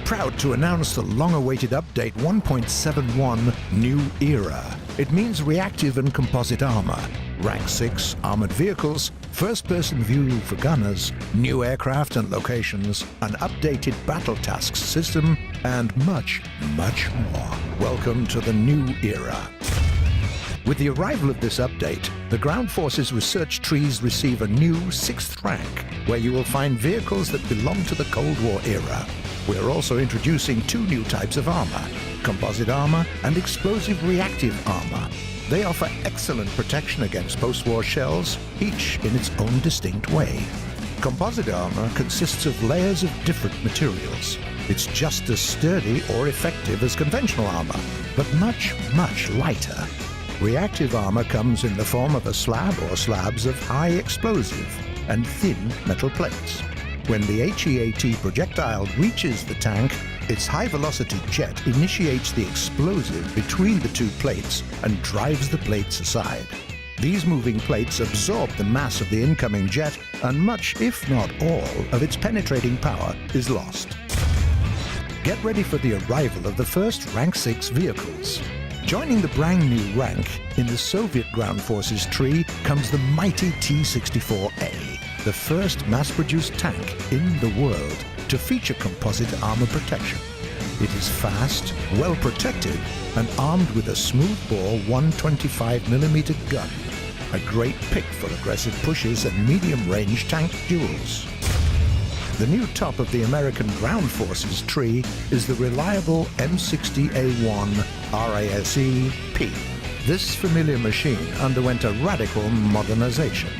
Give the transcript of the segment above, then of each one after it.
proud to announce the long-awaited update 1.71 New Era. It means reactive and composite armor, Rank 6 armored vehicles, first-person view for gunners, new aircraft and locations, an updated battle tasks system, and much, much more. Welcome to the New Era. With the arrival of this update, the Ground Forces research trees receive a new 6th rank, where you will find vehicles that belong to the Cold War era. We're also introducing 2 new types of armor, composite armor and explosive reactive armor. They offer excellent protection against post-war shells, each in its own distinct way. Composite armor consists of layers of different materials. It's just as sturdy or effective as conventional armor, but much, much lighter. Reactive armor comes in the form of a slab or slabs of high explosive and thin metal plates. When the HEAT projectile reaches the tank, its high-velocity jet initiates the explosive between the 2 plates and drives the plates aside. These moving plates absorb the mass of the incoming jet, and much, if not all, of its penetrating power is lost. Get ready for the arrival of the first Rank 6 vehicles. Joining the brand new rank in the Soviet Ground Forces tree comes the mighty T-64A, the first mass-produced tank in the world to feature composite armor protection. It is fast, well protected, and armed with a smoothbore 125mm gun, a great pick for aggressive pushes and medium-range tank duels. The new top of the American Ground Forces tree is the reliable M60A1 RASE-P. This familiar machine underwent a radical modernization.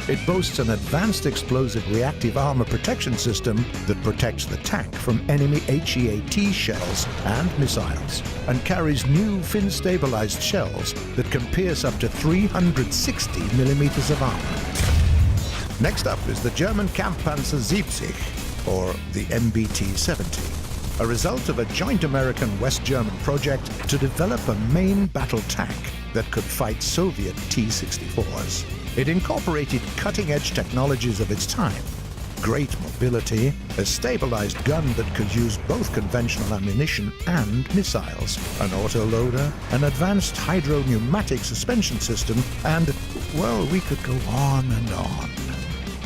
It boasts an advanced explosive reactive armor protection system that protects the tank from enemy HEAT shells and missiles, and carries new fin-stabilized shells that can pierce up to 360mm of armor. Next up is the German Kampfpanzer 70, or the MBT-70, a result of a joint American-West German project to develop a main battle tank that could fight Soviet T-64s. It incorporated cutting-edge technologies of its time, great mobility, a stabilized gun that could use both conventional ammunition and missiles, an autoloader, an advanced hydro-pneumatic suspension system, and, well, we could go on and on.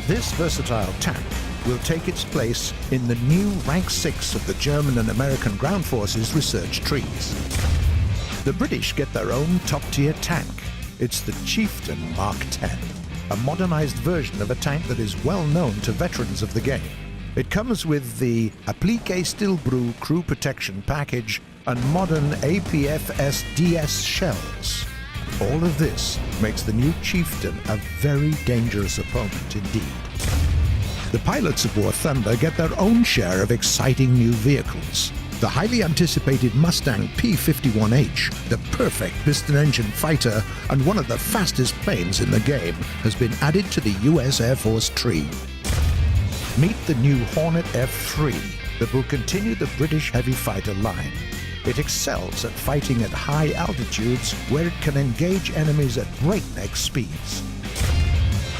This versatile tank will take its place in the new Rank 6 of the German and American Ground Forces research trees. The British get their own top-tier tank. It's the Chieftain Mark 10, a modernized version of a tank that is well known to veterans of the game. It comes with the Appliqué Stillbrew crew protection package and modern APFS-DS shells. All of this makes the new Chieftain a very dangerous opponent indeed. The pilots of War Thunder get their own share of exciting new vehicles. The highly anticipated Mustang P-51H, the perfect piston-engine fighter and one of the fastest planes in the game, has been added to the US Air Force tree. Meet the new Hornet F-3 that will continue the British heavy fighter line. It excels at fighting at high altitudes where it can engage enemies at breakneck speeds.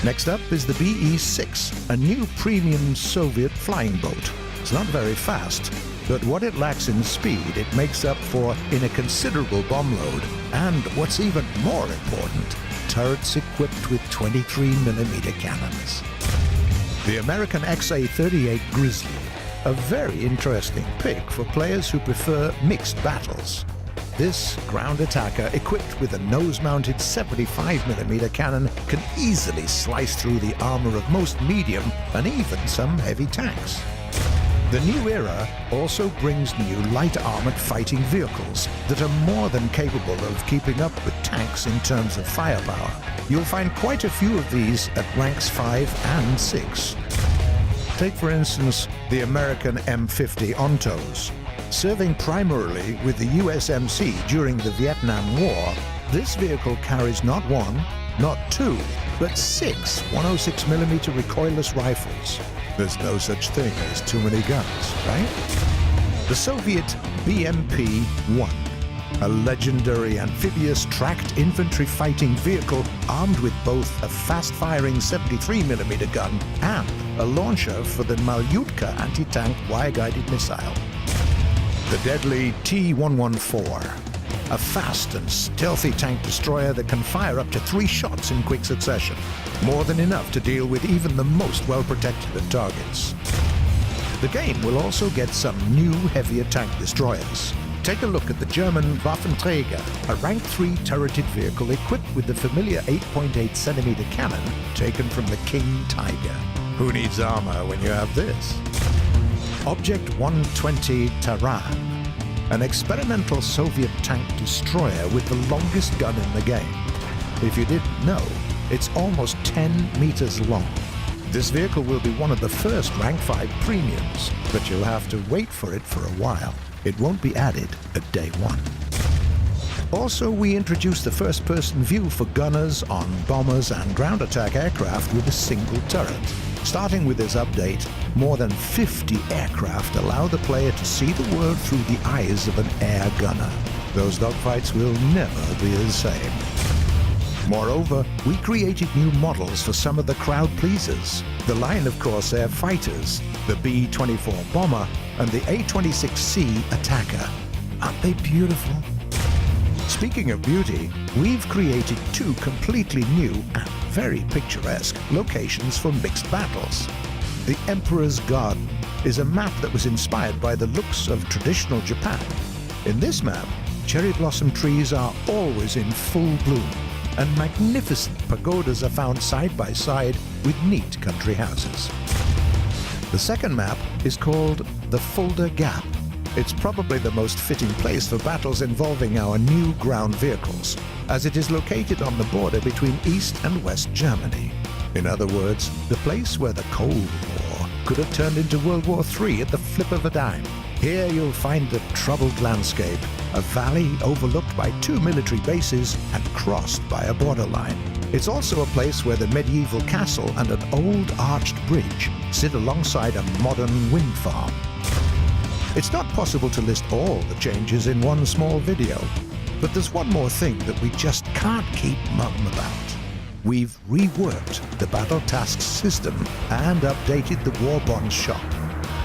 Next up is the BE-6, a new premium Soviet flying boat. It's not very fast, but what it lacks in speed it makes up for in a considerable bomb load, and what's even more important, turrets equipped with 23mm cannons. The American XA-38 Grizzly, a very interesting pick for players who prefer mixed battles. This ground attacker, equipped with a nose-mounted 75mm cannon, can easily slice through the armor of most medium and even some heavy tanks. The new era also brings new light armored fighting vehicles that are more than capable of keeping up with tanks in terms of firepower. You'll find quite a few of these at ranks 5 and 6. Take, for instance, the American M50 Ontos. Serving primarily with the USMC during the Vietnam War, this vehicle carries not 1, not 2, but 6 106mm recoilless rifles. There's no such thing as too many guns, right? The Soviet BMP-1, a legendary amphibious tracked infantry fighting vehicle armed with both a fast-firing 73mm gun and a launcher for the Malyutka anti-tank wire-guided missile. The deadly T-114, a fast and stealthy tank destroyer that can fire up to 3 shots in quick succession, more than enough to deal with even the most well-protected of targets. The game will also get some new heavier tank destroyers. Take a look at the German Waffenträger, a rank 3 turreted vehicle equipped with the familiar 8.8cm cannon taken from the King Tiger. Who needs armor when you have this? Object 120 Taran, an experimental Soviet tank destroyer with the longest gun in the game. If you didn't know, it's almost 10 meters long. This vehicle will be one of the first rank 5 premiums, but you'll have to wait for it for a while. It won't be added at day 1. Also, we introduced the first-person view for gunners on bombers and ground attack aircraft with a single turret. Starting with this update, more than 50 aircraft allow the player to see the world through the eyes of an air gunner. Those dogfights will never be the same. Moreover, we created new models for some of the crowd pleasers. The line of Corsair fighters, the B-24 bomber, and the A-26C attacker. Aren't they beautiful? Speaking of beauty, we've created 2 completely new and very picturesque locations for mixed battles. The Emperor's Garden is a map that was inspired by the looks of traditional Japan. In this map, cherry blossom trees are always in full bloom, and magnificent pagodas are found side by side with neat country houses. The second map is called the Fulda Gap. It's probably the most fitting place for battles involving our new ground vehicles, as it is located on the border between East and West Germany. In other words, the place where the Cold War could have turned into World War III at the flip of a dime. Here you'll find a troubled landscape, a valley overlooked by 2 military bases and crossed by a borderline. It's also a place where the medieval castle and an old arched bridge sit alongside a modern wind farm. It's not possible to list all the changes in one small video, but there's one more thing that we just can't keep mum about. We've reworked the Battle Tasks system and updated the War Bonds shop.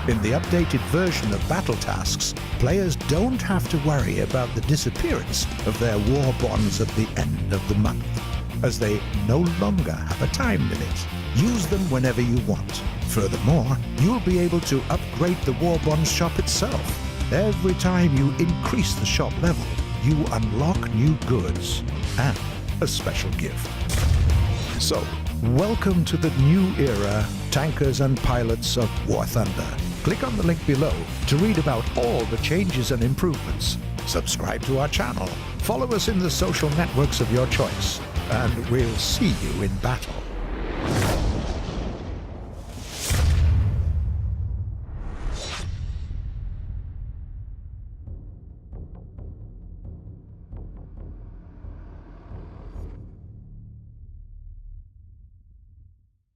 In the updated version of Battle Tasks, players don't have to worry about the disappearance of their war bonds at the end of the month, as they no longer have a time limit. Use them whenever you want. Furthermore, you'll be able to upgrade the War Bonds shop itself. Every time you increase the shop level, you unlock new goods and a special gift. So, welcome to the new era, tankers and pilots of War Thunder. Click on the link below to read about all the changes and improvements. Subscribe to our channel, follow us in the social networks of your choice, and we'll see you in battle.